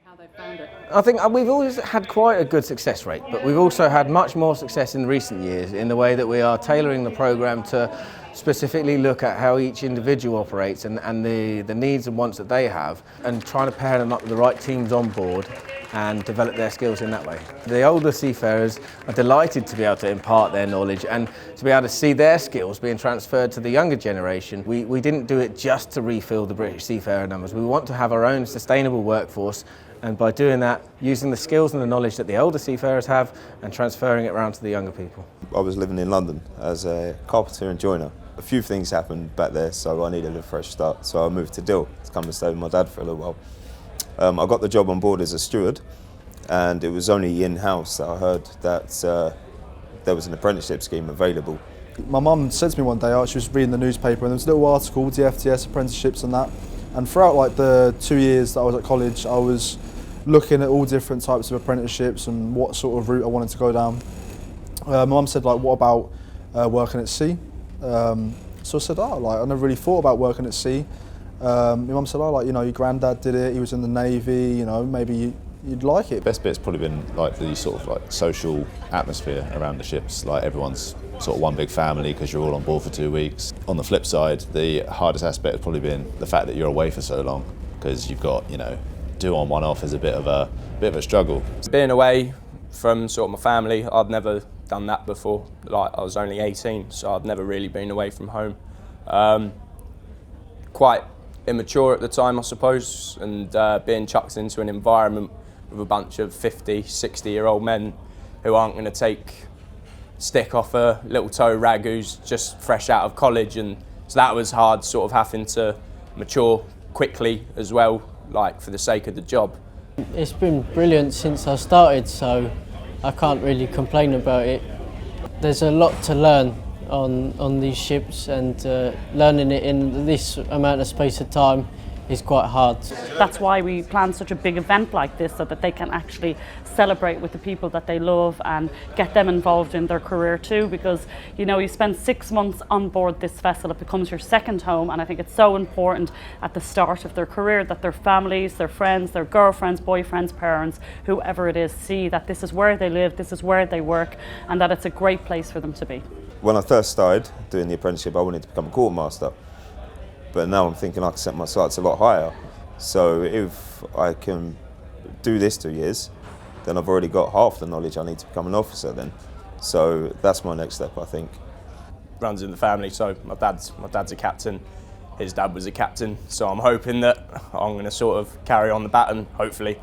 How they found it? I think we've always had quite a good success rate, but we've also had much more success in recent years in the way that we are tailoring the programme to specifically look at how each individual operates and the needs and wants that they have, and trying to pair them up with the right teams on board and develop their skills in that way. The older seafarers are delighted to be able to impart their knowledge and to be able to see their skills being transferred to the younger generation. We didn't do it just to refill the British seafarer numbers. We want to have our own sustainable workforce, and by doing that, using the skills and the knowledge that the older seafarers have and transferring it around to the younger people. I was living in London as a carpenter and joiner. A few things happened back there, so I needed a fresh start. So I moved to Delft to come and stay with my dad for a little while. I got the job on board as a steward, and it was only in-house that I heard that there was an apprenticeship scheme available. My mum said to me one day, she was reading the newspaper, and there was a little article, DFDS, apprenticeships and that. And throughout like the 2 years that I was at college, I was looking at all different types of apprenticeships and what sort of route I wanted to go down. My mum said, like, what about working at sea? So I said, I never really thought about working at sea. My mum said, your granddad did it, he was in the Navy, maybe you'd like it. Best bit's probably been like the sort of like social atmosphere around the ships. Like everyone's sort of one big family because you're all on board for 2 weeks. On the flip side, the hardest aspect has probably been the fact that you're away for so long, because you've got, 2 on 1 off is a bit of a struggle. Being away from sort of my family, I'd never done that before. Like, I was only 18, so I'd never really been away from home. Quite immature at the time, I suppose, and being chucked into an environment with a bunch of 50, 60-year-old men who aren't going to take stick off a little toe rag who's just fresh out of college, and so that was hard, sort of having to mature quickly as well, like for the sake of the job. It's been brilliant since I started, so I can't really complain about it. There's a lot to learn on these ships, and learning it in this amount of space of time is quite hard. That's why we plan such a big event like this, so that they can actually celebrate with the people that they love and get them involved in their career too, because you spend 6 months on board this vessel, it becomes your second home, and I think it's so important at the start of their career that their families, their friends, their girlfriends, boyfriends, parents, whoever it is, see that this is where they live, this is where they work, and that it's a great place for them to be. When I first started doing the apprenticeship, I wanted to become a quartermaster, but now I'm thinking I can set my sights a lot higher. So if I can do this 2 years, then I've already got half the knowledge I need to become an officer then. So that's my next step, I think. Runs in the family, so my dad's a captain, his dad was a captain, so I'm hoping that I'm going to sort of carry on the baton, hopefully,